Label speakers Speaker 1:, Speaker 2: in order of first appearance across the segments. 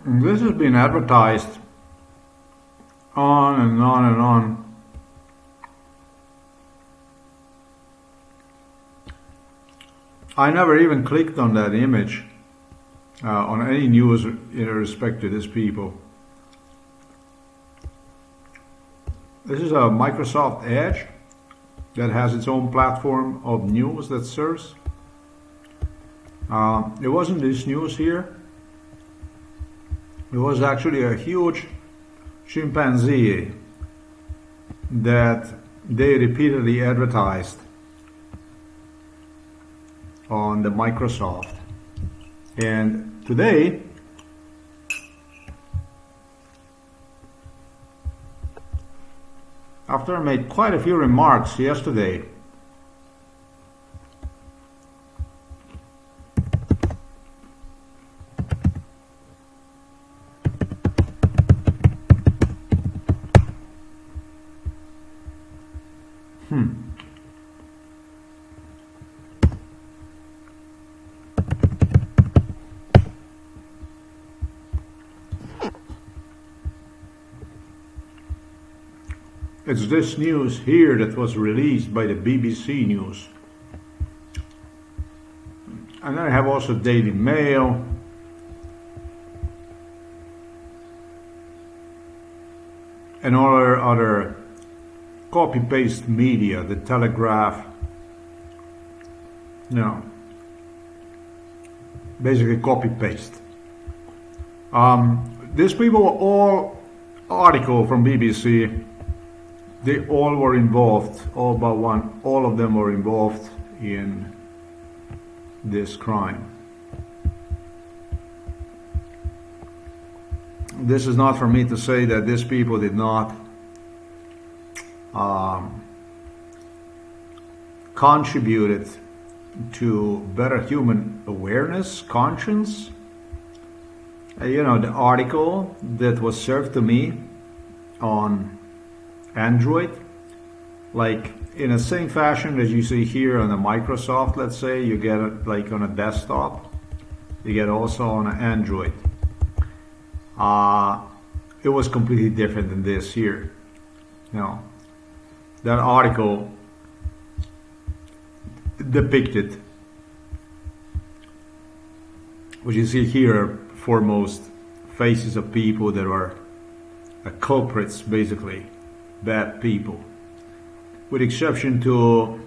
Speaker 1: And this has been advertised on and on and on. I never even clicked on that image on any news in respect to these people. This is a Microsoft Edge that has its own platform of news that serves. It wasn't this news here. It was actually a huge chimpanzee that they repeatedly advertised on the Microsoft. And today, after I made quite a few remarks yesterday, it's this news here that was released by the BBC News. And then I have also Daily Mail. And other copy-paste media, the Telegraph. No. Basically copy-paste. These people were all article from BBC. They all were involved, all but one, all of them were involved in this crime. This is not for me to say that these people did not contributed to better human awareness, conscience. You know, the article that was served to me on Android, like in the same fashion as you see here on the Microsoft, let's say, you get it like on a desktop, you get also on an Android. It was completely different than this here. You know, that article depicted what you see here are foremost faces of people that are culprits, basically bad people, with exception to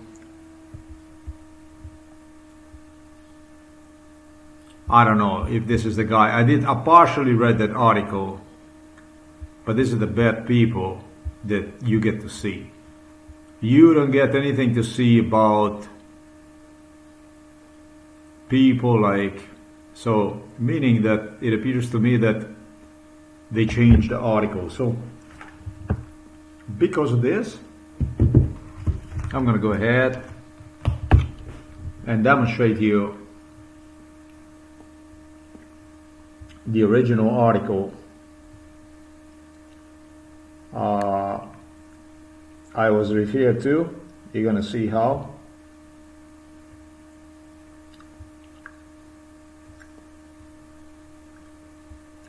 Speaker 1: I don't know if this is the guy. I partially read that article, but this is the bad people that you get to see. You don't get anything to see about people like, so meaning that it appears to me that they changed the article. So because of this, I'm going to go ahead and demonstrate you the original article. I was referred to. You're going to see how.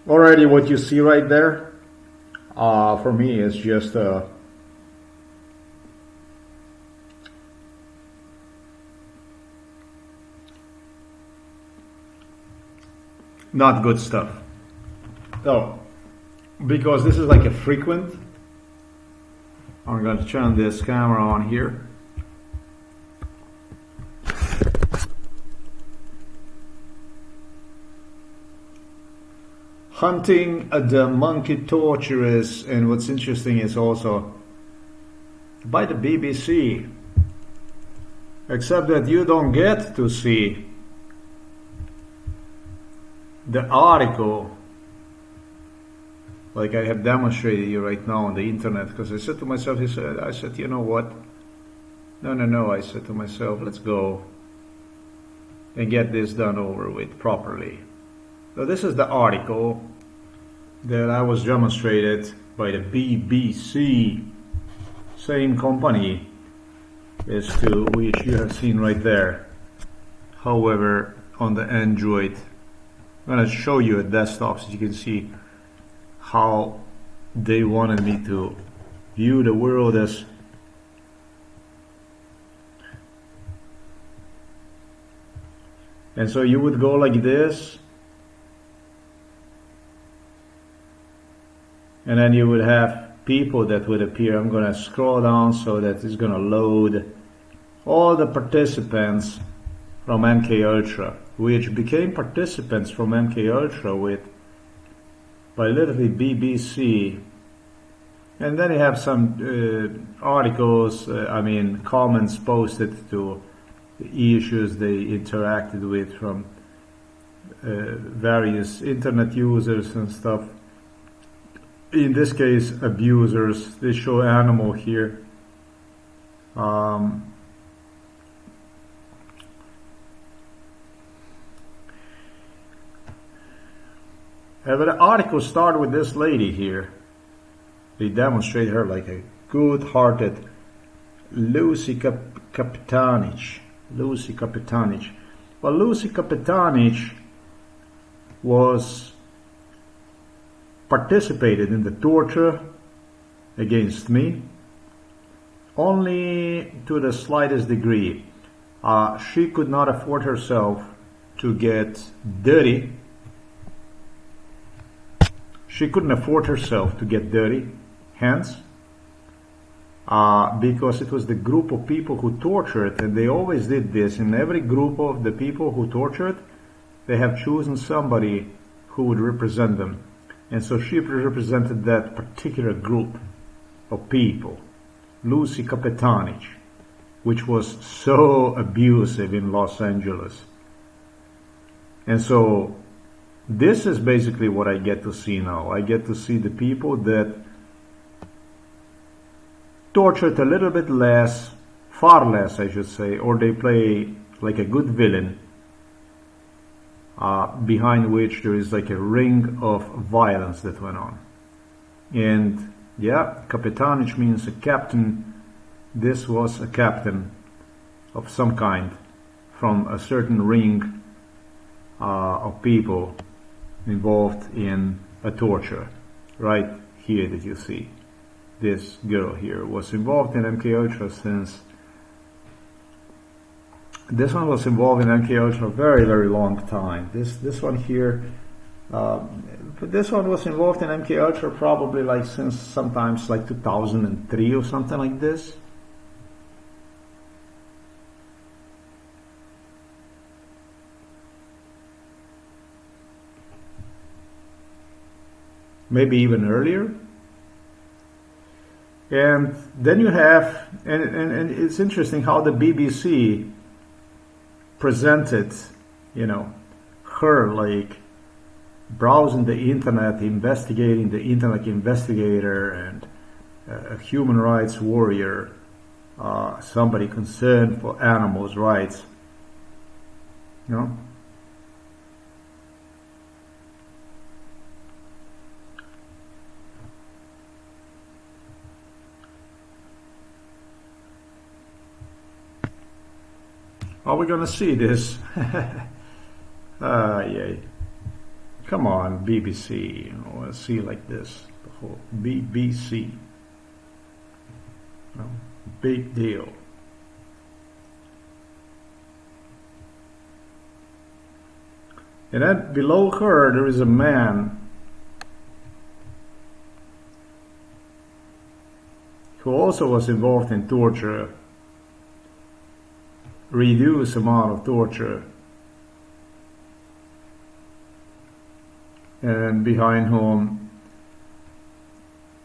Speaker 1: Already what you see right there, for me is just not good stuff. So, because this is like a frequent, I'm going to turn this camera on here. Hunting the monkey torturers, and what's interesting is also by the BBC, except that you don't get to see the article like I have demonstrated you right now on the internet, because I said to myself, I said, you know what? No, I said to myself, let's go and get this done over with properly. So this is the article that I was demonstrated by the BBC, same company as to which you have seen right there. However, on the Android, I'm going to show you a desktop so you can see how they wanted me to view the world as. And so you would go like this, and then you would have people that would appear. I'm going to scroll down so that it's going to load all the participants from MKUltra, which became participants from MKUltra by literally BBC. And then you have some articles, comments posted to the issues they interacted with from various internet users and stuff. In this case, abusers. They show animal here. But the article started with this lady here. They demonstrate her like a good-hearted Lucy Kapitanich. Lucy Kapitanich. Well, Lucy Kapitanich participated in the torture against me only to the slightest degree. She could not afford herself to get dirty. She couldn't afford herself to get dirty hands because it was the group of people who tortured, and they always did this. In every group of the people who tortured, they have chosen somebody who would represent them. And so she represented that particular group of people, Lucy Kapitanich, which was so abusive in Los Angeles. And so this is basically what I get to see now. I get to see the people that tortured a little bit less, far less I should say, or they play like a good villain, behind which there is like a ring of violence that went on. And yeah, Kapitanich means a captain. This was a captain of some kind from a certain ring of people involved in a torture. Right here that you see, this girl here was involved in MKUltra since. This one was involved in MKUltra a very, very long time. This one here, but this one was involved in MKUltra probably like since sometimes like 2003 or something like this. Maybe even earlier. And then you have, and it's interesting how the BBC presented, her like browsing the internet, investigating the internet investigator, and a human rights warrior, somebody concerned for animals' rights. Are we gonna see this? Yay. Come on, BBC. Let's see like this. The whole BBC. Big deal. And then below her there is a man who also was involved in torture, reduced amount of torture, and behind whom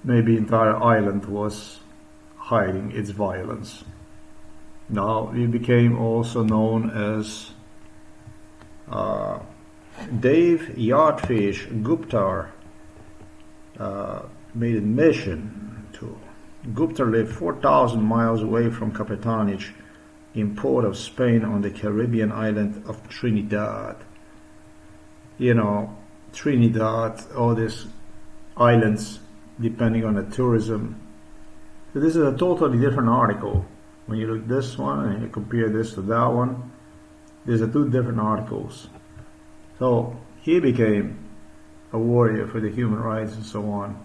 Speaker 1: maybe entire island was hiding its violence. Now he became also known as Dave Yardfish Gupta. Made a mission to Gupta lived 4,000 miles away from Kapitanich in port of Spain on the Caribbean island of Trinidad. Trinidad, all these islands, depending on the tourism. So this is a totally different article. When you look at this one and you compare this to that one, these are two different articles. So he became a warrior for the human rights and so on.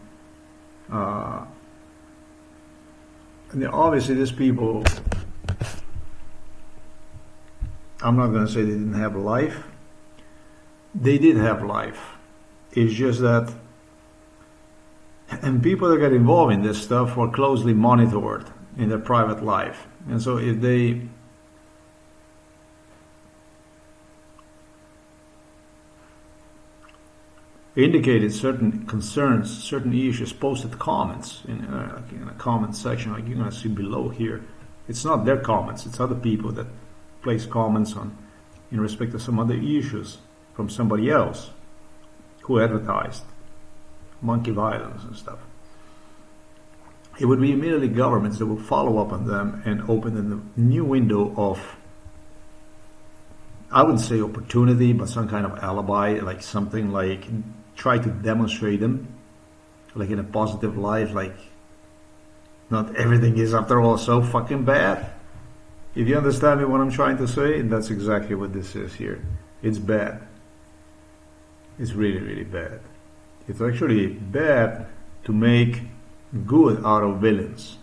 Speaker 1: And obviously these people, I'm not going to say they didn't have life. They did have life. It's just that, and people that get involved in this stuff were closely monitored in their private life. And so if they indicated certain concerns, certain issues, posted comments in a comment section like you're going to see below here. It's not their comments, it's other people that place comments on in respect to some other issues from somebody else who advertised monkey violence and stuff. It would be immediately governments that would follow up on them and open a new window of, I wouldn't say opportunity, but some kind of alibi, like something like try to demonstrate them like in a positive light, like not everything is after all so fucking bad. If you understand me what I'm trying to say, and that's exactly what this is here. It's bad. It's really, really bad. It's actually bad to make good out of villains.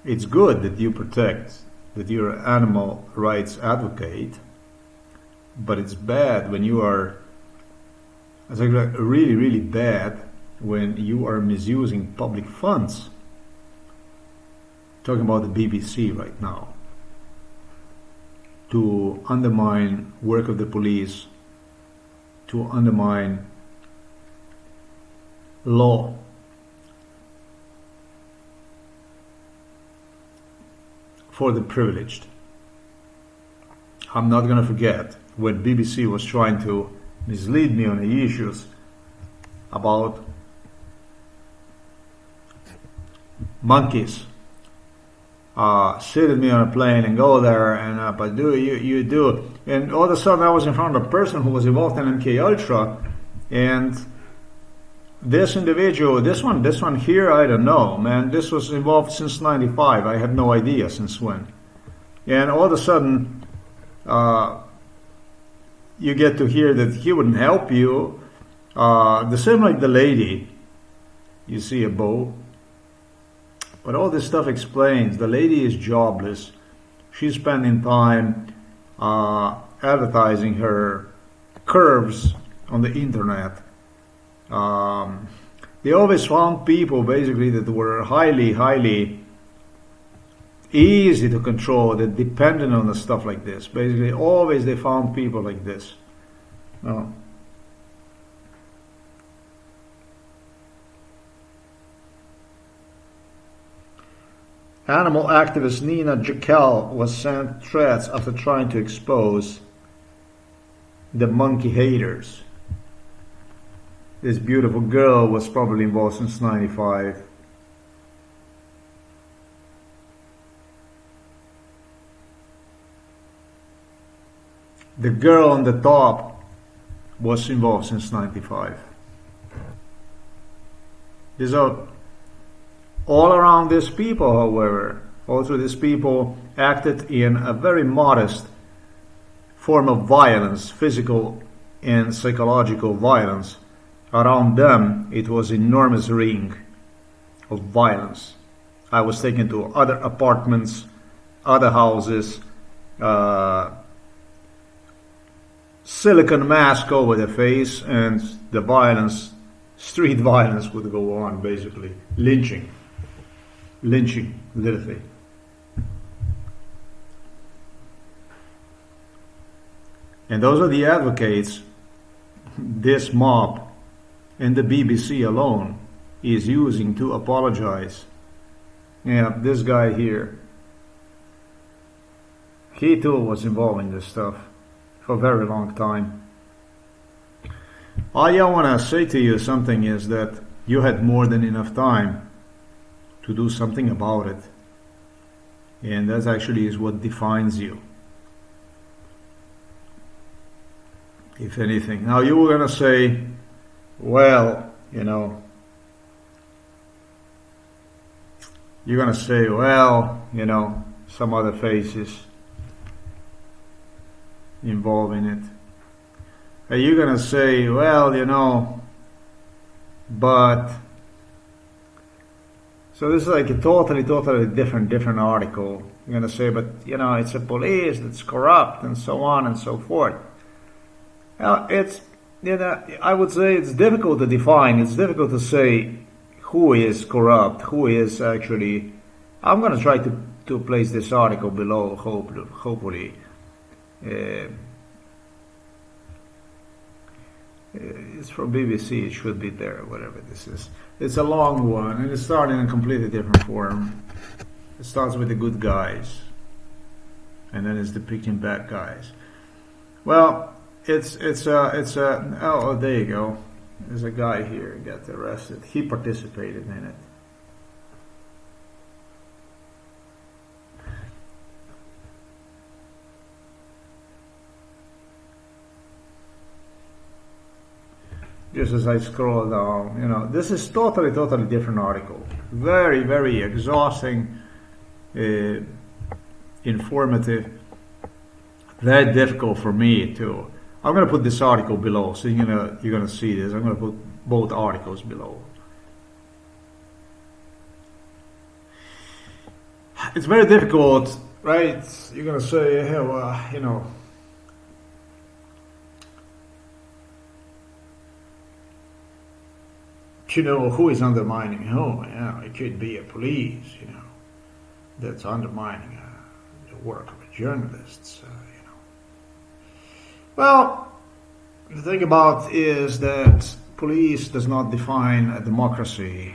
Speaker 1: It's good that you protect, that you're an animal rights advocate, but it's bad when you are, it's actually really, really bad when you are misusing public funds. Talking about the BBC right now, to undermine work of the police, to undermine law. For the privileged. I'm not going to forget when BBC was trying to mislead me on the issues about monkeys. Sit with me on a plane and go there, and but do you do, and all of a sudden I was in front of a person who was involved in MK Ultra, and this individual, this one here, I don't know, man. This was involved since '95. I have no idea since when. And all of a sudden, you get to hear that he wouldn't help you. The same like the lady. You see a bow. But all this stuff explains the lady is jobless. She's spending time advertising her curves on the internet. They always found people basically that were highly easy to control, that depended on the stuff like this. Basically, always they found people like this. No. Animal activist Nina Jekyll was sent threats after trying to expose the monkey haters. This beautiful girl was probably involved since '95. The girl on the top was involved since '95. These are all around these people, however. Also, these people acted in a very modest form of violence, physical and psychological violence. Around them, it was an enormous ring of violence. I was taken to other apartments, other houses, silicone mask over the face, and the violence, street violence would go on, basically. Lynching, literally. And those are the advocates this mob and the BBC alone is using to apologize. Yeah, this guy here, he too was involved in this stuff for a very long time. All I want to say to you something is that you had more than enough time to do something about it. And that actually is what defines you, if anything. Now you were going to say, well, you know, you're going to say, well, you know, some other faces involved in it. Are you gonna say, well, you know, but so this is like a totally different article. You're gonna say, but you know, it's a police that's corrupt and so on and so forth. Well, it's, you know, I would say it's difficult to define. It's difficult to say who is corrupt, who is actually. I'm gonna try to place this article below. Hopefully. It's from BBC, it should be there, whatever this is. It's a long one, and it starts in a completely different form. It starts with the good guys, and then it's depicting bad guys. Well, it's oh, there you go. There's a guy here who got arrested. He participated in it. Just as I scroll down, you know, this is totally different article. Very exhausting, informative, very difficult for me to. I'm gonna put this article below, so you're gonna see this. I'm gonna put both articles below. It's very difficult, right? You're gonna say, hey, well, you know. You know, who is undermining whom? You know, it could be a police, you know, that's undermining the work of journalists, you know. Well, the thing about is that police does not define a democracy.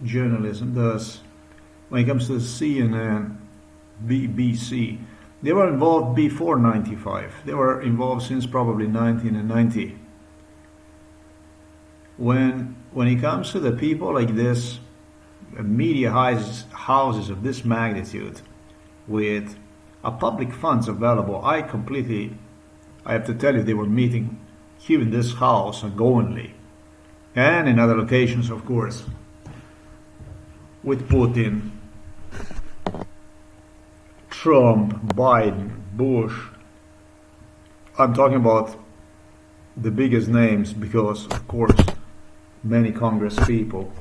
Speaker 1: Journalism does. When it comes to CNN, BBC, they were involved before 95. They were involved since probably 1990. When it comes to the people like this, media houses of this magnitude, with public funds available, I have to tell you, they were meeting here in this house ongoingly, and in other locations, of course, with Putin, Trump, Biden, Bush. I'm talking about the biggest names because, of course, many Congress people.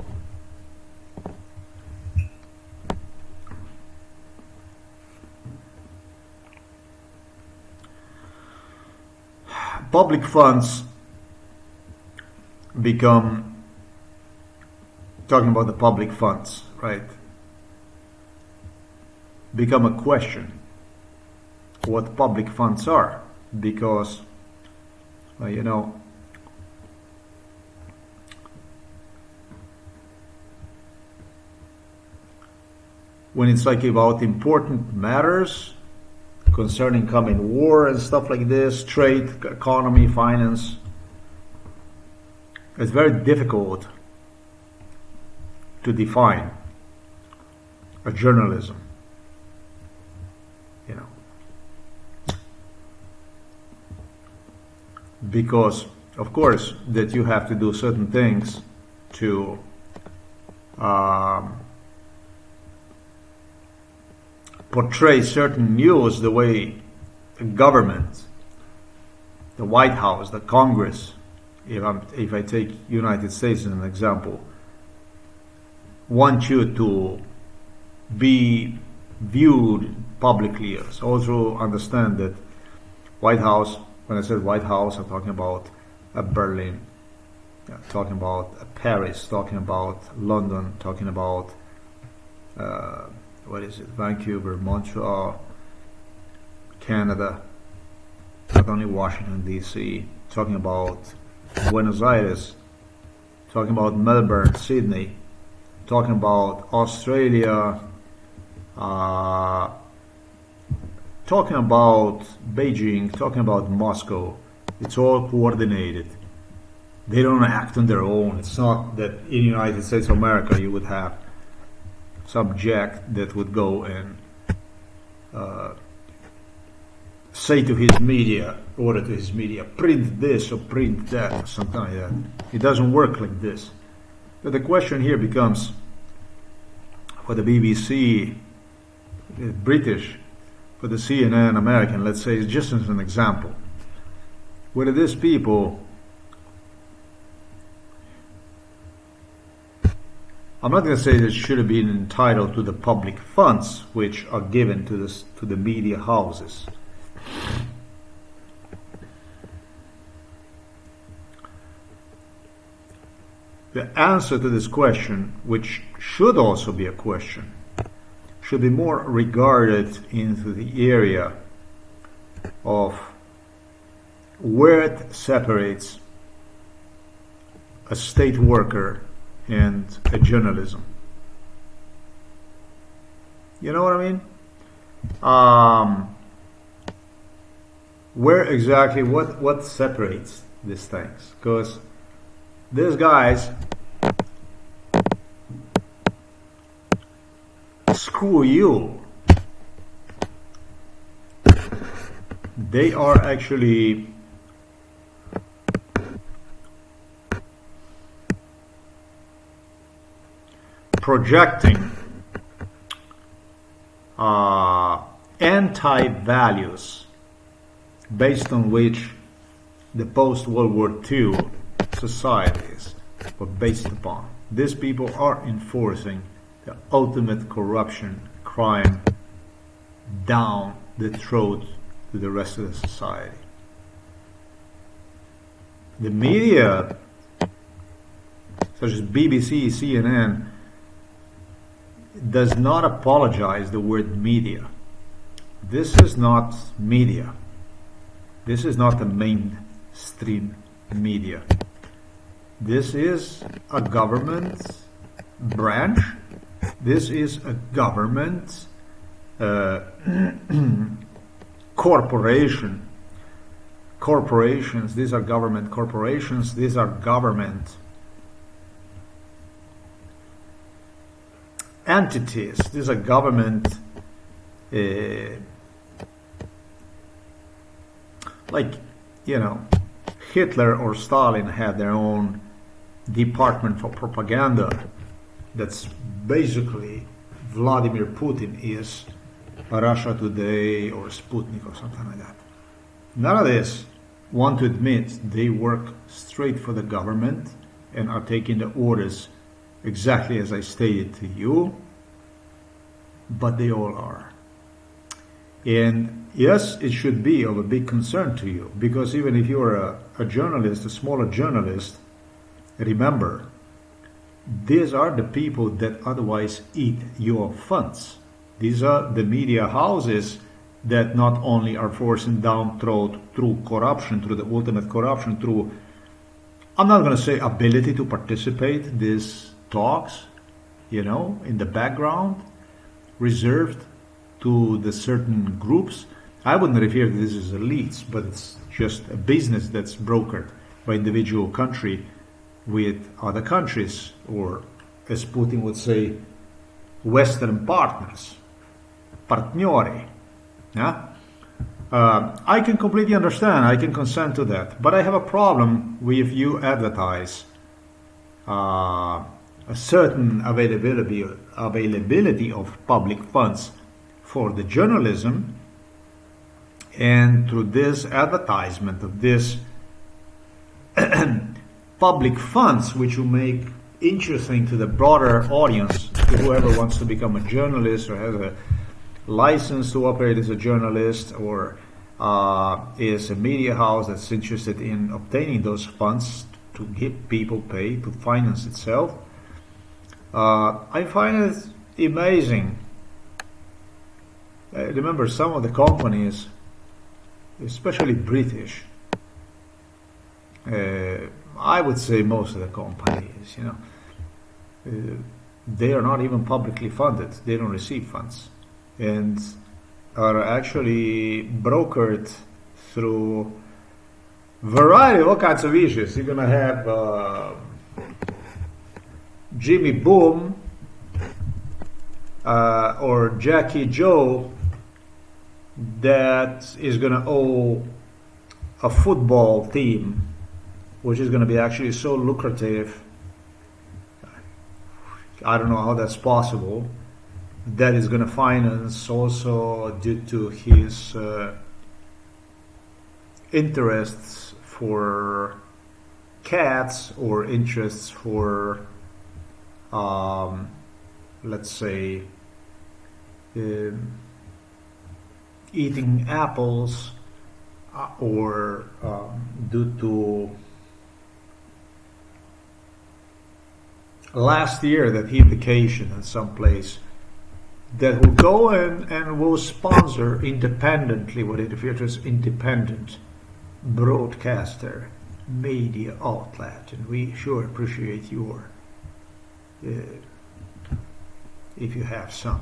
Speaker 1: Public funds become, talking about the public funds, right, become a question what public funds are, because you know, when it's like about important matters concerning coming war and stuff like this, trade, economy, finance, it's very difficult to define a journalism, you know, because of course that you have to do certain things to portray certain news the way the government, the White House, the Congress, if I take United States as an example, want you to be viewed publicly. Also understand that White House, when I said White House, I'm talking about Berlin, talking about Paris, talking about London, talking about what is it, Vancouver, Montreal, Canada, not only Washington, D.C., talking about Buenos Aires, talking about Melbourne, Sydney, talking about Australia, talking about Beijing, talking about Moscow. It's all coordinated. They don't act on their own. It's not that in the United States of America you would have some jack that would go and say to his media, order to his media, print this or print that or something like that. It doesn't work like this. But the question here becomes, for the BBC, British, for the CNN American, let's say, just as an example, where these people, I'm not going to say they should have been entitled to the public funds which are given to the media houses. The answer to this question, which should also be a question, should be more regarded into the area of where it separates a state worker and a journalism. You know what I mean? Where exactly, what separates these things? Because these guys, screw you, they are actually projecting anti-values based on which the post-World War II societies were based upon. These people are enforcing the ultimate corruption, crime down the throat to the rest of the society. The media, such as BBC, CNN, does not apologize the word media. This is not media. This is not the mainstream media. This is a government branch. This is a government corporation. Corporations, these are government corporations, these are government entities, these are government like, you know, Hitler or Stalin had their own department for propaganda. That's basically Vladimir Putin is Russia Today or Sputnik or something like that. None of this want to admit they work straight for the government and are taking the orders exactly as I stated to you, but they all are. And yes, it should be of a big concern to you, because even if you're a journalist, a smaller journalist, remember, these are the people that otherwise eat your funds. These are the media houses that not only are forcing down throat through corruption, through the ultimate corruption, through, I'm not going to say ability to participate in these talks, you know, in the background, reserved to the certain groups. I wouldn't refer to this as elites, but it's just a business that's brokered by individual country with other countries, or as Putin would say, Western partners, partneri. Yeah? I can completely understand, I can consent to that, but I have a problem with you advertise a certain availability of public funds for the journalism, and through this advertisement of this public funds, which will make interesting to the broader audience, to whoever wants to become a journalist or has a license to operate as a journalist, or is a media house that's interested in obtaining those funds to give people pay to finance itself. I find it amazing. Remember, some of the companies, especially British, I would say most of the companies, you know, they are not even publicly funded. They don't receive funds, and are actually brokered through variety of all kinds of issues. You're gonna have Jimmy Boom or Jackie Joe that is gonna owe a football team, which is going to be actually so lucrative, I don't know how that's possible, that is going to finance also due to his interests for cats or interests for, let's say, eating apples, or due to last year that he vacationed in some place, that will go and will sponsor independently what it refers to as independent broadcaster media outlet, and we sure appreciate your if you have some.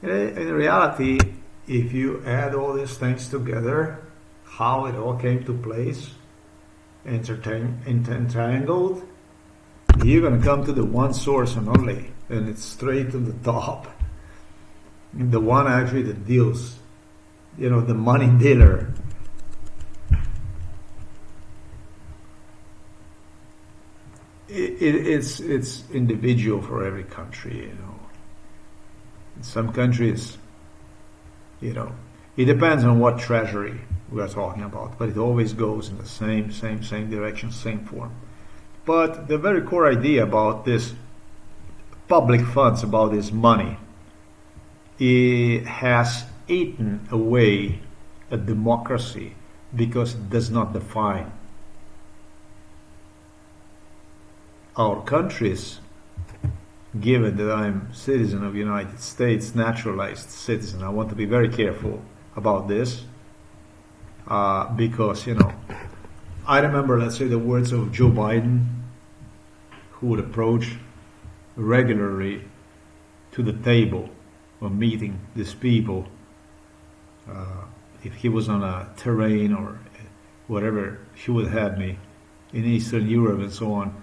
Speaker 1: In reality, if you add all these things together, how it all came to place, entangled, you're going to come to the one source and only, and it's straight to the top. The one actually that deals, the money dealer. It's individual for every country, In some countries, it depends on what treasury we are talking about, but it always goes in the same direction, same form. But the very core idea about this public funds, about this money, it has eaten away a democracy because it does not define our countries. Given that I'm citizen of the United States, naturalized citizen, I want to be very careful about this, because I remember, let's say, the words of Joe Biden, who would approach regularly to the table of meeting these people. If he was on a terrain or whatever, he would have me in Eastern Europe and so on.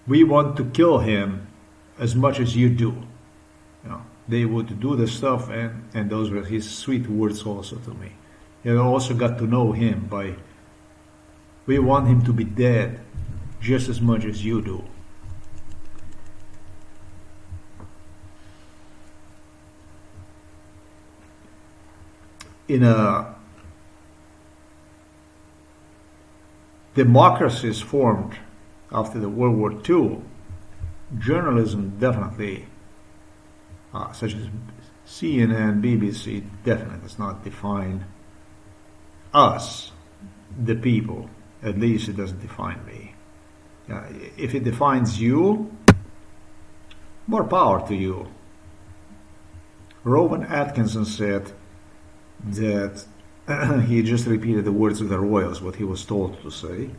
Speaker 1: We want to kill him as much as you do. They would do the stuff, and those were his sweet words also to me. I also got to know him by, we want him to be dead just as much as you do. In a democracies formed after the World War II, journalism definitely, such as CNN, BBC, definitely does not define us, the people. At least it doesn't define me. If it defines you, more power to you. Rowan Atkinson said that he just repeated the words of the royals, what he was told to say.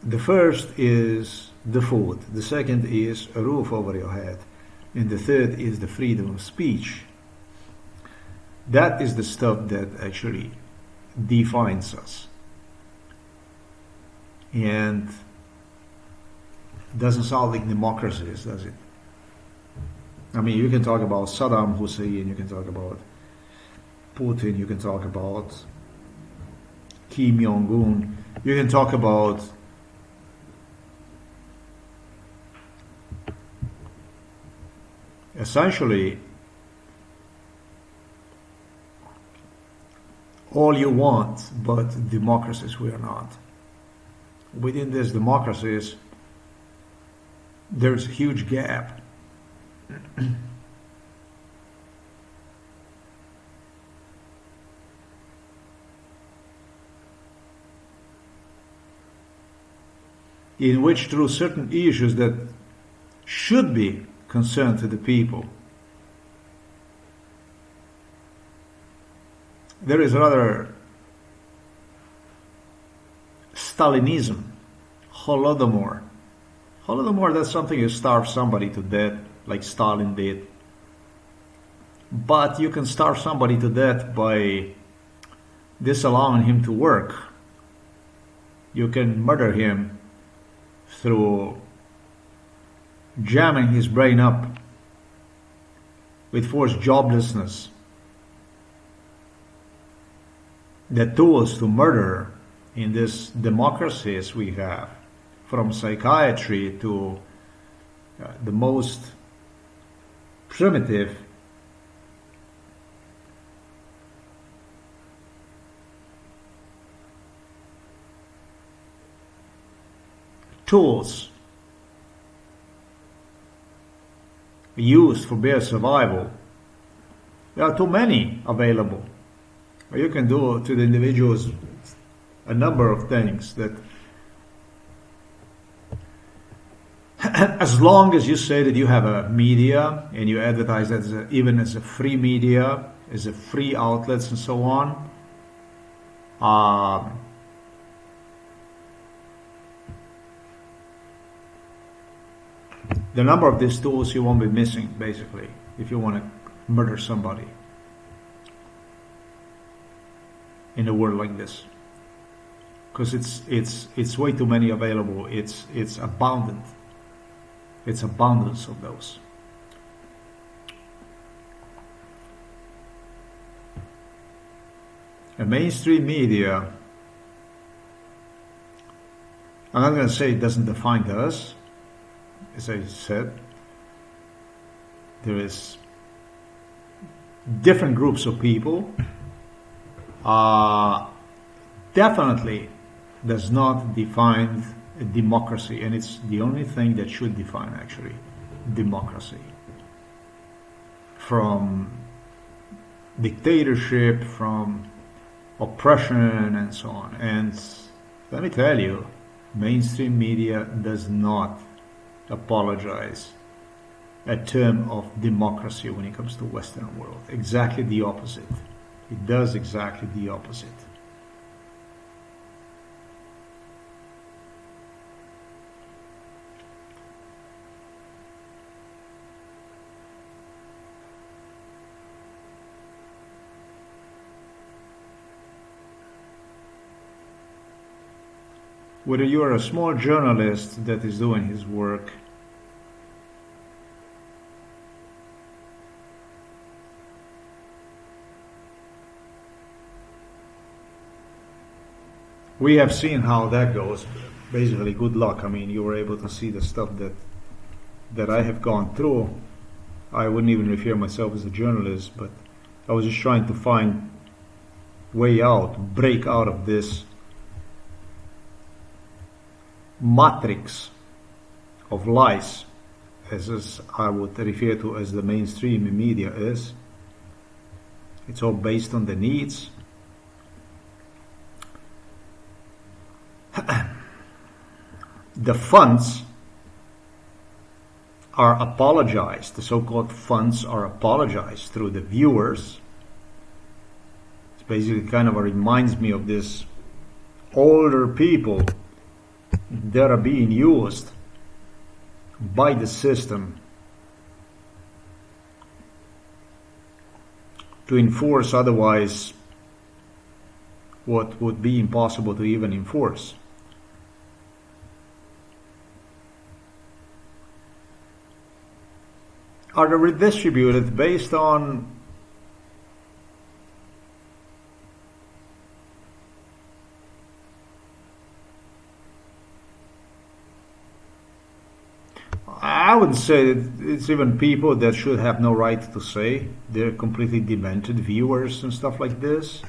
Speaker 1: The first is the food, the second is a roof over your head, and the third is the freedom of speech. That is the stuff that actually defines us. And doesn't sound like democracies, does it? I mean, you can talk about Saddam Hussein, you can talk about Putin, you can talk about Kim Jong-un, you can talk about essentially all you want, but democracies we are not. Within these democracies, there's a huge gap. In which, through certain issues that should be concerned to the people, there is rather Stalinism, Holodomor. Holodomor, that's something you starve somebody to death, like Stalin did. But you can starve somebody to death by disallowing him to work. You can murder him through jamming his brain up with forced joblessness. The tools to murder in these democracies we have, from psychiatry to the most primitive tools used for bear survival. There are too many available. You can do to the individuals a number of things that, as long as you say that you have a media and you advertise that as even as a free media, as a free outlets and so on, the number of these tools you won't be missing, basically, if you want to murder somebody in a world like this, because it's way too many available. It's abundant. It's abundance of those. And mainstream media, I'm not going to say it doesn't define us. As I said, there is different groups of people. Definitely does not define democracy, and it's the only thing that should define actually democracy from dictatorship, from oppression, and so on. And let me tell you, mainstream media does not apologize a term of democracy when it comes to Western world. Exactly the opposite. It does exactly the opposite. Whether you are a small journalist that is doing his work, we have seen how that goes. Basically, good luck. I mean, you were able to see the stuff that I have gone through. I wouldn't even refer myself as a journalist, but I was just trying to find way out, break out of this matrix of lies, as I would refer to as the mainstream media is. It's all based on the needs. The funds are apologized. The so-called funds are apologized through the viewers. It's basically kind of reminds me of this older people that are being used by the system to enforce otherwise what would be impossible to even enforce. Are they redistributed based on I would say that it's even people that should have no right to say. They're completely demented viewers and stuff like this.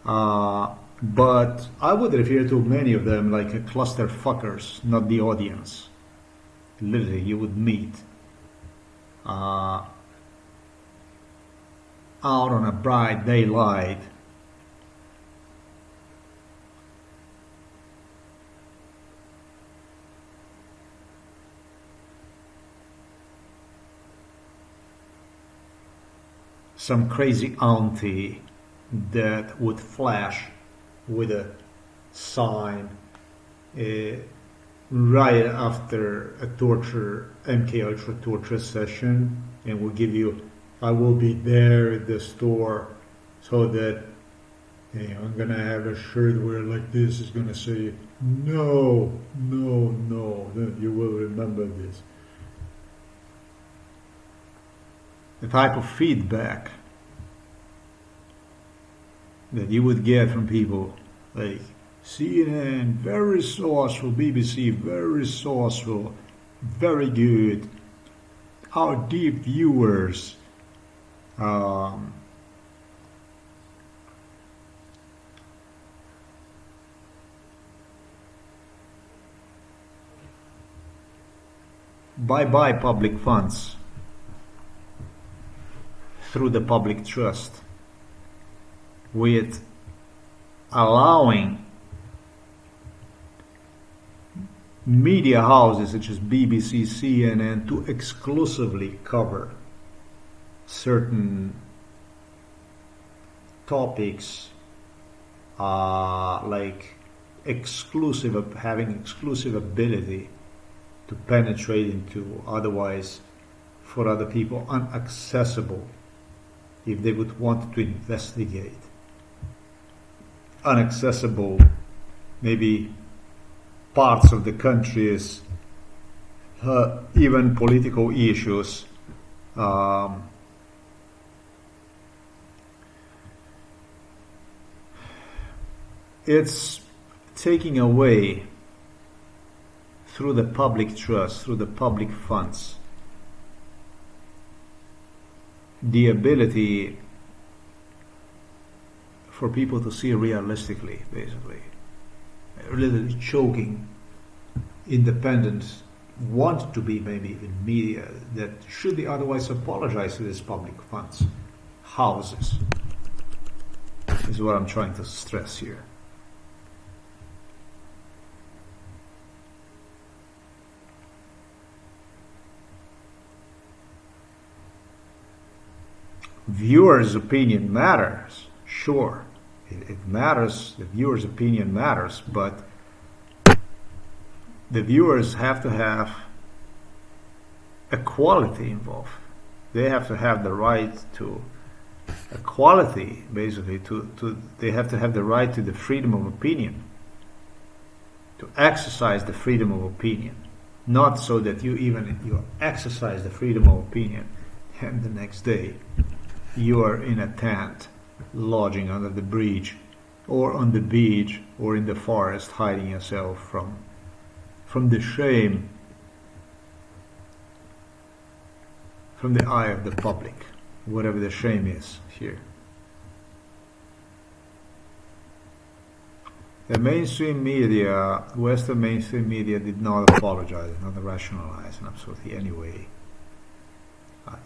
Speaker 1: But I would refer to many of them like a cluster fuckers, not the audience. Literally, you would meet out on a bright daylight, some crazy auntie that would flash with a sign right after a MK Ultra torture session, and will give you, I will be there at the store, so that I'm gonna have a shirt where like this is gonna say no, no, no, you will remember this. The type of feedback that you would get from people like CNN, very sourceful, BBC, very sourceful, very good. our deep viewers buy public funds through the public trust, with allowing media houses such as BBC, CNN to exclusively cover certain topics, like having exclusive ability to penetrate into otherwise for other people unaccessible, if they would want to investigate unaccessible maybe parts of the country's even political issues. It's taking away, through the public trust, through the public funds, the ability for people to see realistically, basically. Literally choking independent, want to be maybe even media that should be otherwise apologize to these public funds, houses, is what I'm trying to stress here. Viewers' opinion matters, sure, it matters, the viewer's opinion matters, but the viewers have to have equality involved. They have to have the right to equality, basically, they have to have the right to the freedom of opinion, to exercise the freedom of opinion, not so that you exercise the freedom of opinion and the next day you are in a tent, lodging under the bridge, or on the beach, or in the forest, hiding yourself from the shame, from the eye of the public, whatever the shame is here. The mainstream media, Western mainstream media, did not apologize, not rationalize in absolutely any way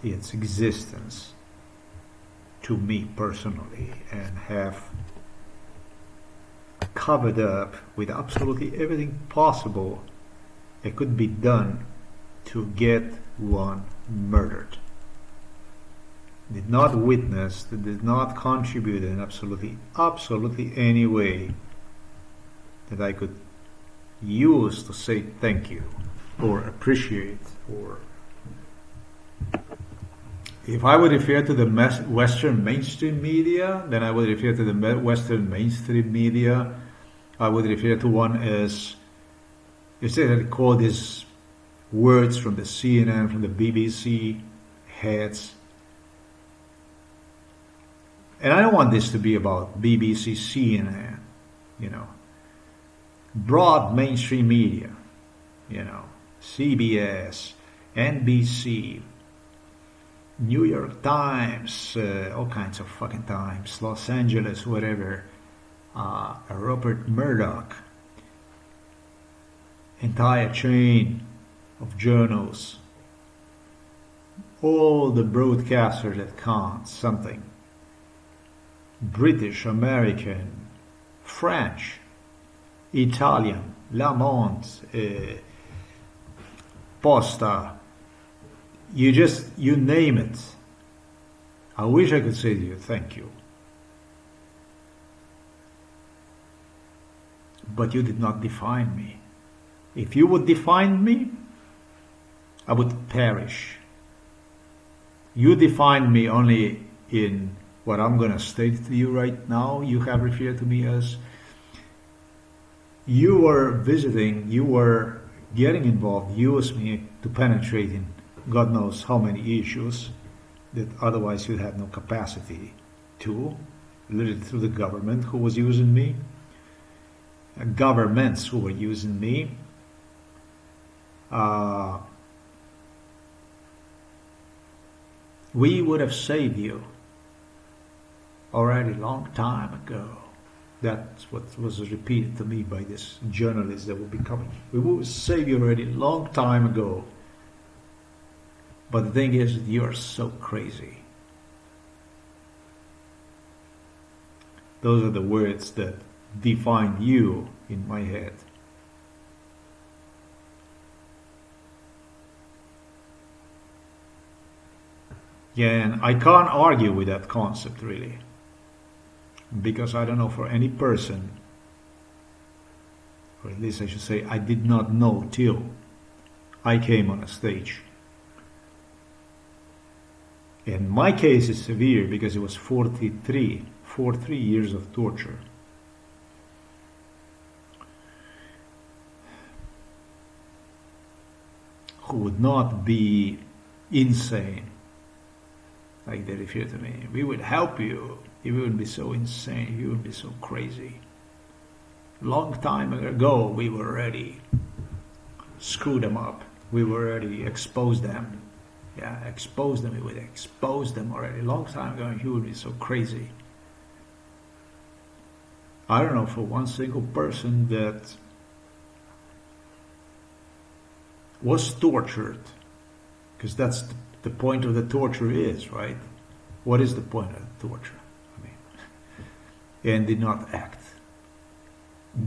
Speaker 1: its existence to me personally, and have covered up with absolutely everything possible it could be done to get one murdered. Did not witness, did not contribute in absolutely any way that I could use to say thank you or appreciate, or if I would refer to the Western mainstream media, then I would refer to the Western mainstream media. I would refer to one as, if they had called these words from the CNN, from the BBC heads. And I don't want this to be about BBC, CNN, broad mainstream media, CBS, NBC, New York Times, all kinds of fucking times, Los Angeles, whatever, Rupert Murdoch, entire chain of journals, all the broadcasters that count something, British, American, French, Italian, Le Monde, Posta, you name it. I wish I could say to you, thank you. But you did not define me. If you would define me, I would perish. You defined me only in what I'm going to state to you right now. You have referred to me as, you were visiting, you were getting involved, used me to penetrate in God knows how many issues that otherwise you'd have no capacity to, literally through the government who was using me, governments who were using me, We would have saved you already long time ago. That's what was repeated to me by this journalist that will be coming. We would save you already long time ago. But the thing is, you're so crazy. Those are the words that define you in my head. Yeah, and I can't argue with that concept really, because I don't know for any person, or at least I should say I did not know till I came on a stage. And my case is severe because it was 43 years of torture. Who would not be insane like they refer to me. We would help you. You wouldn't be so insane. You wouldn't be so crazy. Long time ago, we were ready. Screw them up. We were ready. Expose them. Yeah, expose them. We would expose them already. Long time ago, you would be so crazy. I don't know for one single person that was tortured, because that's the point of the torture is, right? What is the point of the torture? I mean, and did not act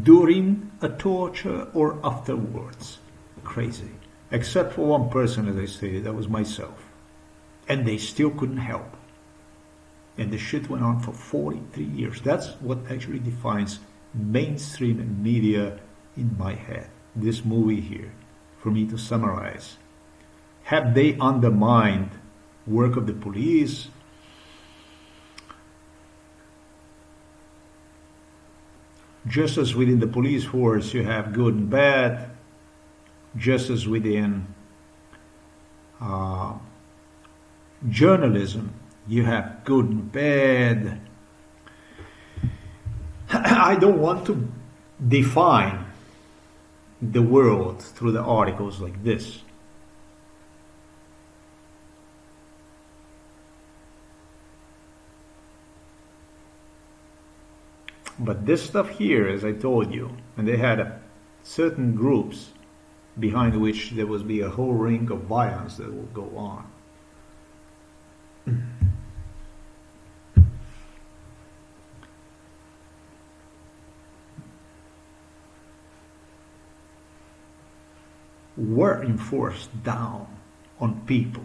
Speaker 1: during a torture or afterwards. Crazy. Except for one person, as I stated, that was myself. And they still couldn't help. And the shit went on for 43 years. That's what actually defines mainstream media in my head. This movie here, for me to summarize. Have they undermined work of the police? Just as within the police force you have good and bad, just as within journalism you have good and bad. I don't want to define the world through the articles like this. But this stuff here, as I told you, and they had certain groups behind which there will be a whole ring of violence that will go on. Were enforced down on people.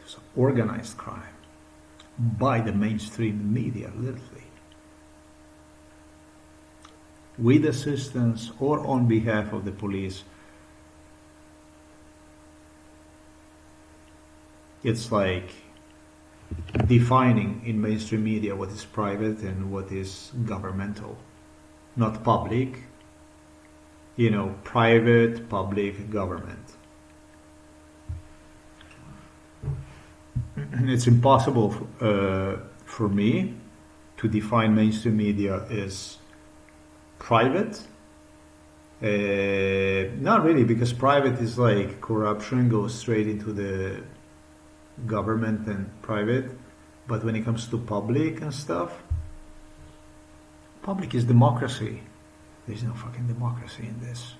Speaker 1: It's organized crime by the mainstream media, literally. With assistance or on behalf of the police. It's like defining in mainstream media what is private and what is governmental. Not public, you know, private, public, government. It's impossible for me to define mainstream media as private. Not really, because private is like corruption, goes straight into the government and private. But when it comes to public and stuff, public is democracy. There's no fucking democracy in this.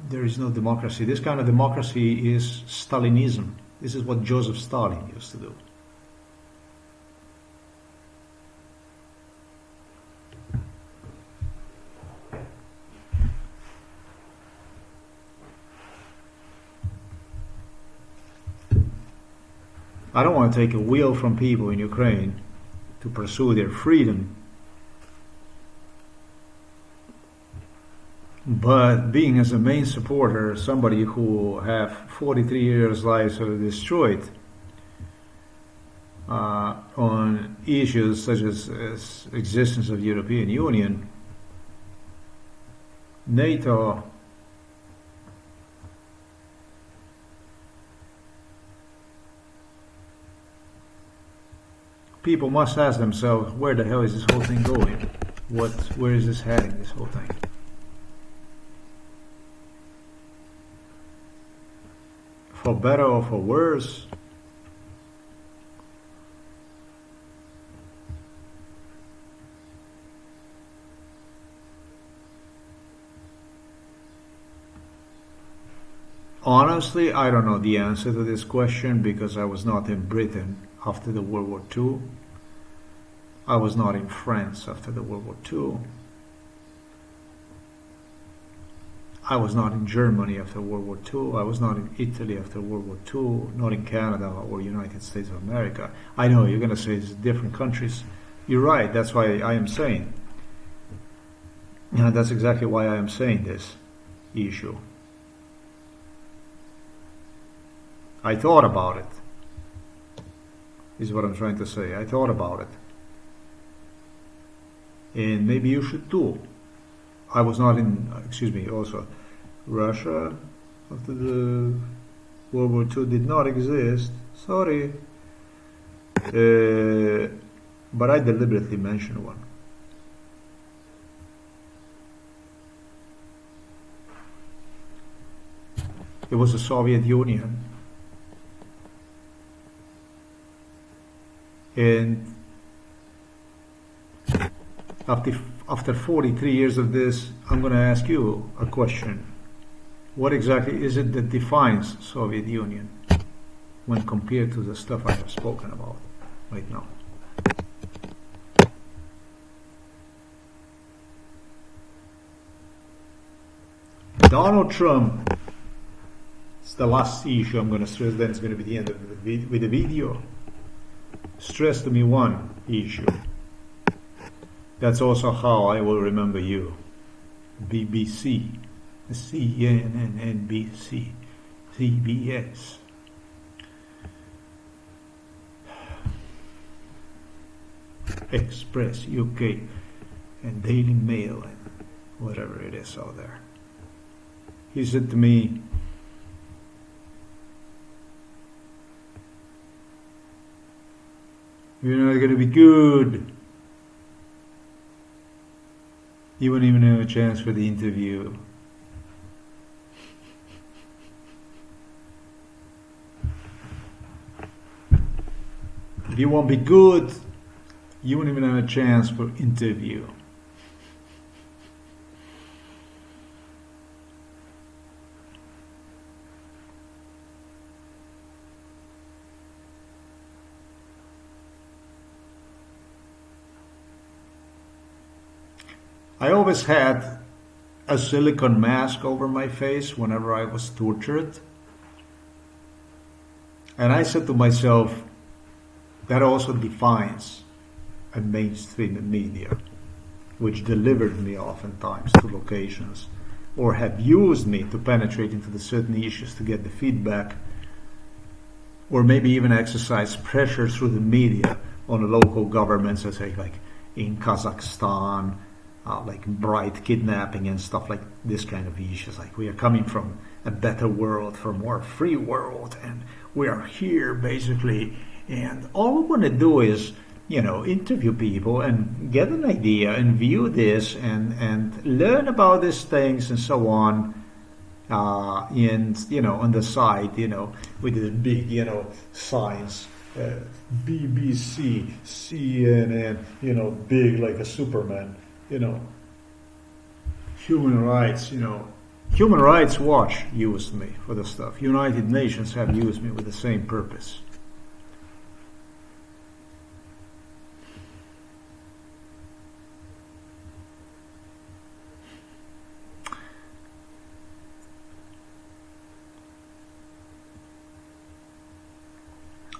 Speaker 1: There is no democracy. This kind of democracy is Stalinism. This is what Joseph Stalin used to do. I don't want to take a wheel from people in Ukraine to pursue their freedom. But being as a main supporter, somebody who have 43 years lives destroyed on issues such as existence of the European Union, NATO, people must ask themselves, where the hell is this whole thing going? Where is this heading, this whole thing? for better or for worse. Honestly, I don't know the answer to this question because I was not in Britain after the World War II. I was not in France after the World War II. I was not in Germany after World War II. I was not in Italy after World War II, not in Canada or United States of America. I know you're going to say it's different countries. You're right. That's why I am saying. And that's exactly why I am saying this issue. I thought about it, is what I'm trying to say. I thought about it. And maybe you should too. I was not in, also, Russia after the World War II did not exist. Sorry. But I deliberately mentioned one. It was the Soviet Union. And after 43 years of this, I'm going to ask you a question. What exactly is it that defines Soviet Union when compared to the stuff I have spoken about right now? Donald Trump, it's the last issue I'm going to stress, then it's going to be the end of the video. Stress to me one issue. That's also how I will remember you. BBC, CNN, NBC, CBS. Express UK and Daily Mail and whatever it is out there. He said to me, "You're not going to be good. You won't even have a chance for the interview." If you won't be good, you won't even have a chance for interview. I always had a silicone mask over my face whenever I was tortured. And I said to myself, that also defines a mainstream media, which delivered me oftentimes to locations or have used me to penetrate into the certain issues to get the feedback, or maybe even exercise pressure through the media on the local governments, as like in Kazakhstan, like Bright kidnapping and stuff like this kind of issues. Like, we are coming from a better world, from a more free world, and we are here basically, and all we want to do is, interview people and get an idea and view this and learn about these things and so on. And on the side, with the big, signs, BBC, CNN, big like a Superman. Human rights, Human Rights Watch used me for the stuff. United Nations have used me with the same purpose.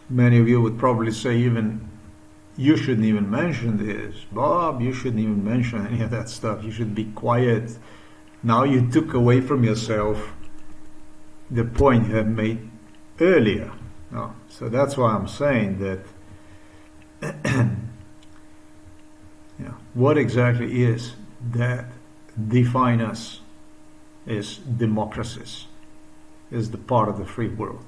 Speaker 1: Many of you would probably say even, you shouldn't even mention this. Bob, you shouldn't even mention any of that stuff. You should be quiet. Now you took away from yourself the point you have made earlier. No. So that's why I'm saying that what exactly is that define us is democracies, is the part of the free world.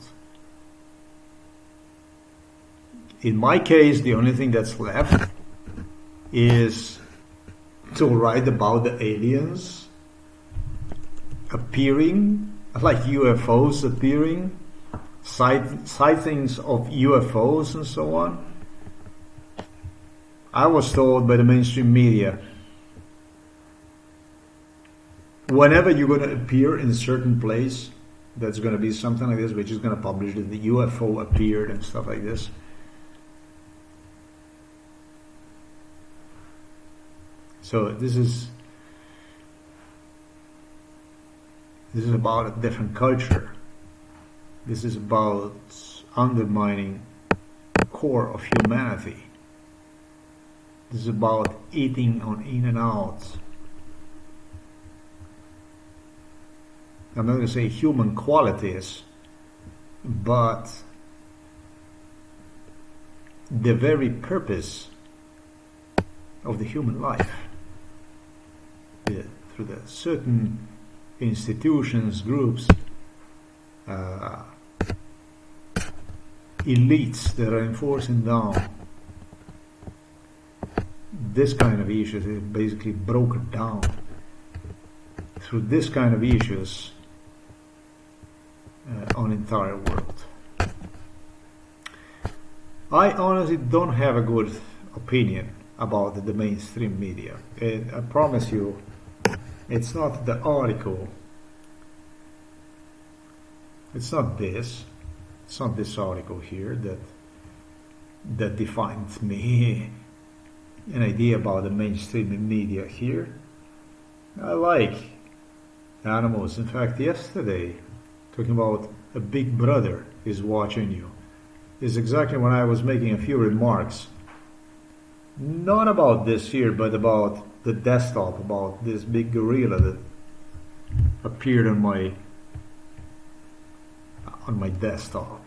Speaker 1: In my case, the only thing that's left is to write about the aliens appearing, like UFOs appearing sightings of UFOs and so on. I was told by the mainstream media, whenever you're going to appear in a certain place, that's going to be something like this, which is going to publish that the UFO appeared and stuff like this. So this is about a different culture. This is about undermining the core of humanity. This is about eating on in and out. I'm not going to say human qualities, but the very purpose of the human life. Through the certain institutions, groups, elites that are enforcing down this kind of issues, is basically broken down through this kind of issues on entire world. I honestly don't have a good opinion about the mainstream media. I promise you, it's not the article. It's not this article here that defines me. An idea about the mainstream media here. I like animals. In fact, yesterday, talking about a big brother is watching you, is exactly when I was making a few remarks. Not about this here, but about the desktop, about this big gorilla that appeared on my desktop.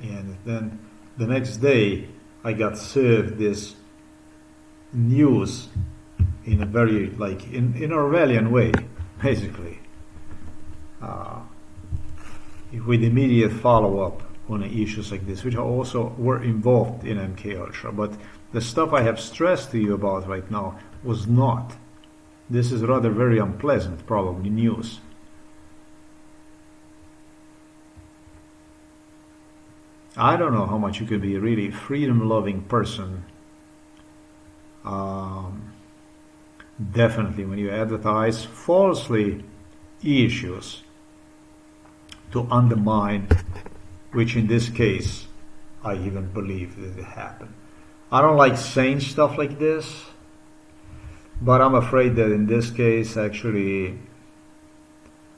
Speaker 1: And then the next day I got served this news in a very, like, in Orwellian way, basically, with immediate follow-up on issues like this, which also were involved in MK Ultra. But the stuff I have stressed to you about right now was not. This is rather very unpleasant, probably, news. I don't know how much you could be a really freedom-loving person. Definitely when you advertise falsely issues to undermine, which in this case I even believe that it happened. I don't like saying stuff like this, but I'm afraid that in this case actually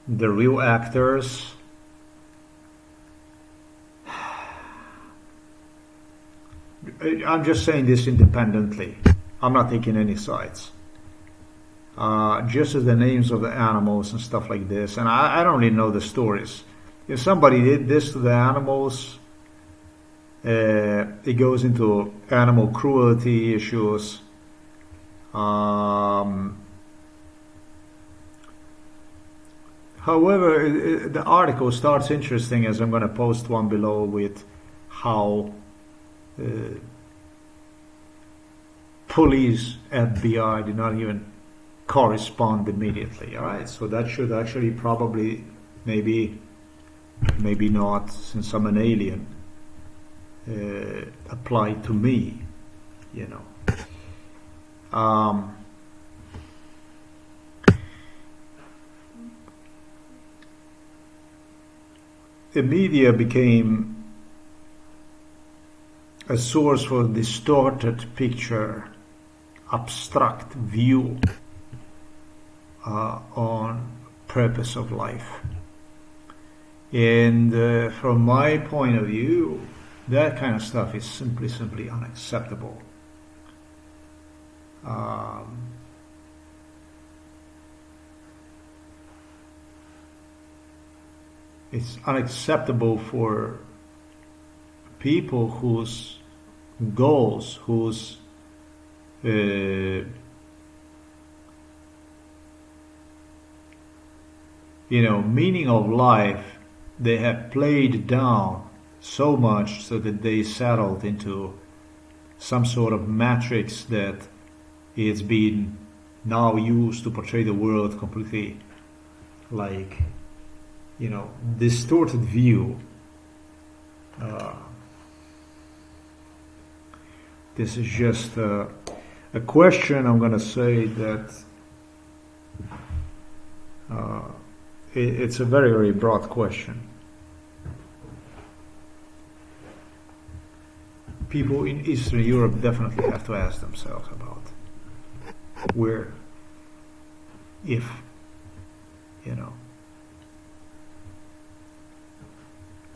Speaker 1: the real actors I'm just saying this independently. I'm not taking any sides. Just as the names of the animals and stuff like this, and I don't really know the stories. If somebody did this to the animals, it goes into animal cruelty issues. However, the article starts interesting, as I'm going to post one below, with how police, FBI did not even correspond immediately. All right, so that should actually probably, maybe not, since I'm an alien, apply to me, you know. The media became a source for distorted picture, abstract view on purpose of life. And from my point of view, that kind of stuff is simply unacceptable. It's unacceptable for people whose goals, whose meaning of life, they have played down so much so that they settled into some sort of matrix that is being now used to portray the world completely, like, distorted view This is just a question. I'm going to say that it's a very, very broad question. People in Eastern Europe definitely have to ask themselves about where, if,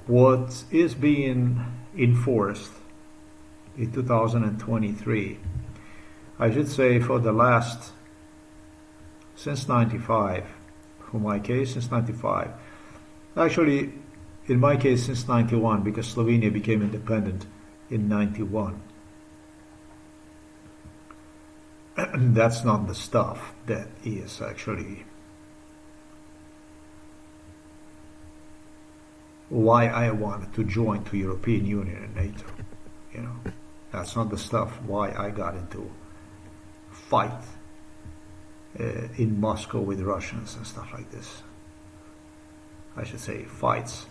Speaker 1: what is being enforced in 2023, I should say for the last, since 95, for my case, since 95, actually, in my case, since 91, because Slovenia became independent in 91. That's not the stuff that is actually why I wanted to join to European Union and NATO. That's not the stuff why I got into fight in Moscow with Russians and stuff like this. I should say fights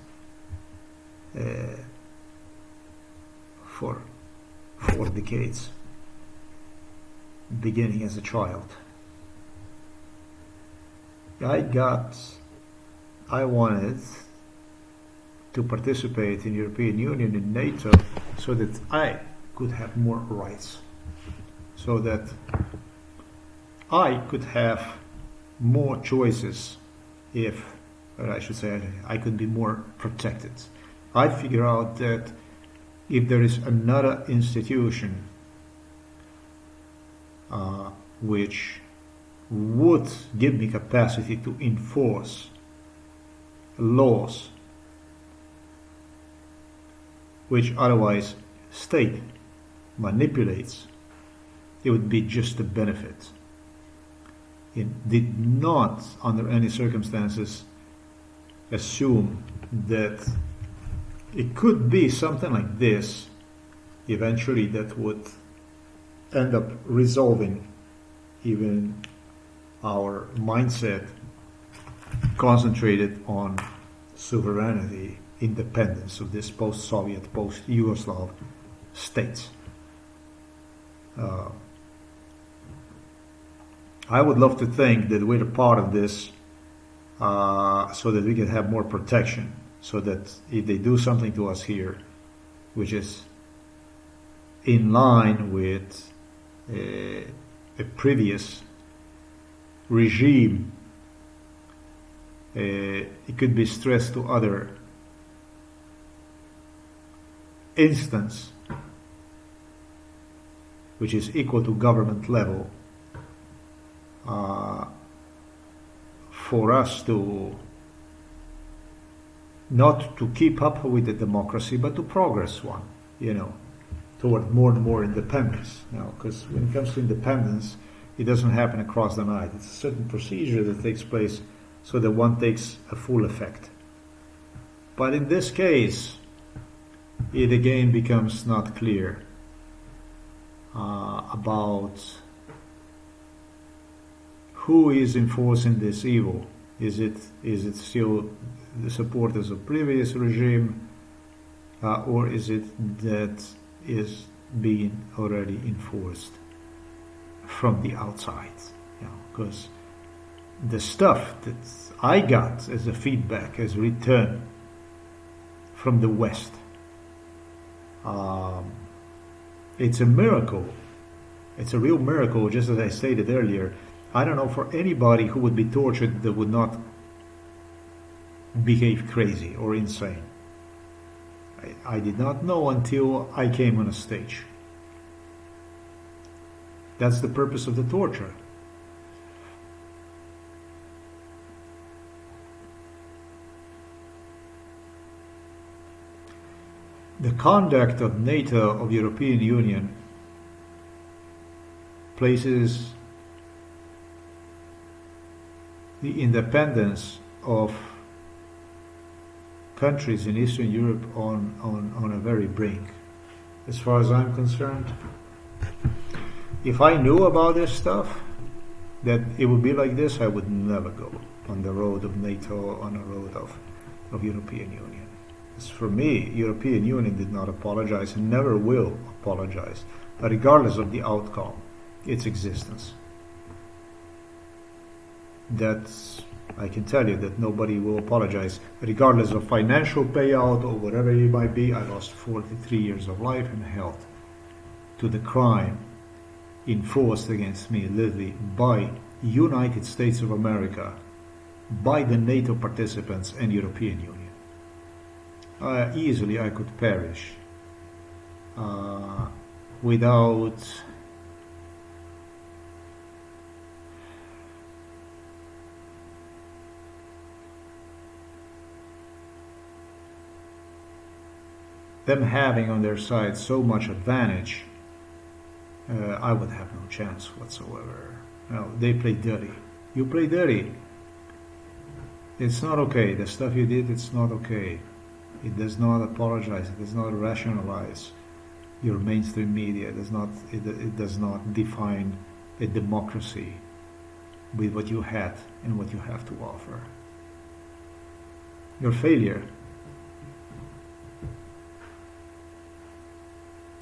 Speaker 1: for 4 decades, beginning as a child. I wanted to participate in European Union and NATO so that I could have more rights, so that I could have more choices, or I should say I could be more protected. I figure out that if there is another institution which would give me capacity to enforce laws which otherwise state manipulates, it would be just a benefit. It did not, under any circumstances, assume that it could be something like this eventually that would end up resolving even our mindset concentrated on sovereignty, independence of this post-Soviet, post-Yugoslav states. I would love to think that we're a part of this so that we can have more protection, so that if they do something to us here, which is in line with a previous regime, it could be stressed to other instance, which is equal to government level, for us to not to keep up with the democracy, but to progress one, toward more and more independence. Because when it comes to independence, it doesn't happen across the night. It's a certain procedure that takes place so that one takes a full effect. But in this case, it again becomes not clear about who is enforcing this evil. Is it still the supporters of previous regime, or is it that is being already enforced from the outside? Because the stuff that I got as a feedback, as return from the West, it's a miracle. It's a real miracle, just as I stated earlier. I don't know for anybody who would be tortured that would not behave crazy or insane. I did not know until I came on a stage. That's the purpose of the torture. The conduct of NATO, of European Union, places the independence of countries in Eastern Europe on a very brink. As far as I'm concerned, if I knew about this stuff, that it would be like this, I would never go on the road of NATO, on the road of European Union. As for me, European Union did not apologize and never will apologize, regardless of the outcome, its existence. That's, I can tell you that nobody will apologize, regardless of financial payout or whatever it might be. I lost 43 years of life and health to the crime enforced against me literally by United States of America, by the NATO participants and European Union. Easily I could perish without them having on their side so much advantage. I would have no chance whatsoever. No, they play dirty. You play dirty. It's not okay. The stuff you did, it's not okay. It does not apologize. It does not rationalize your mainstream media. It does not define a democracy with what you had and what you have to offer. Your failure.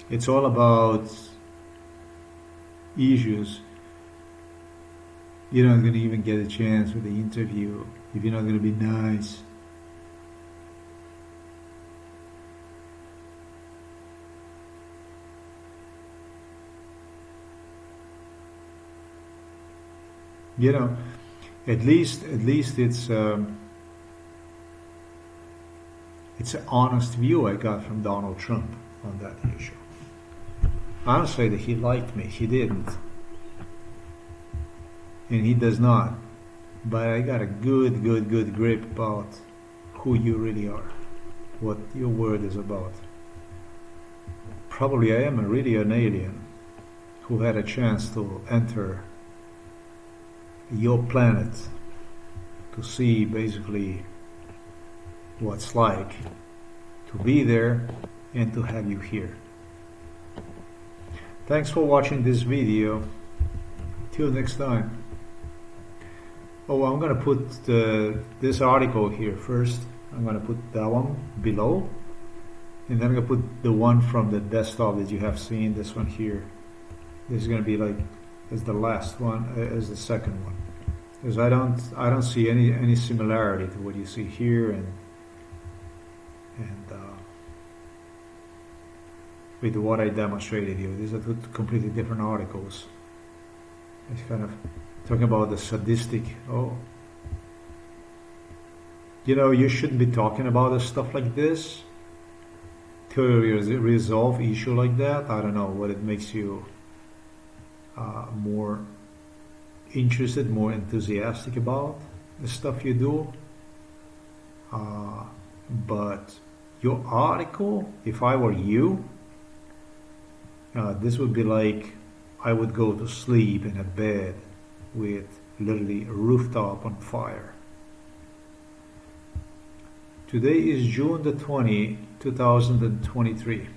Speaker 1: It's all about issues. You're not going to even get a chance with the interview if you're not going to be nice. You know, at least it's an honest view I got from Donald Trump on that issue. I don't say that he liked me. He didn't. And he does not. But I got a good grip about who you really are, what your word is about. Probably I am really an alien who had a chance to enter your planet to see basically what's like to be there and to have you here. Thanks for watching this video. Till next time. Oh, I'm gonna put this article here first. I'm gonna put that one below, and then I'm gonna put the one from the desktop that you have seen. This one here. This is gonna be like as the last one, as the second one, because I don't see any similarity to what you see here and with what I demonstrated you. These are two completely different articles. It's kind of talking about the sadistic. Oh, you know, you shouldn't be talking about stuff like this to resolve issue like that. I don't know what it makes you more interested, more enthusiastic about the stuff you do. But your article, if I were you, this would be like I would go to sleep in a bed with literally a rooftop on fire. Today is June the 20th, 2023.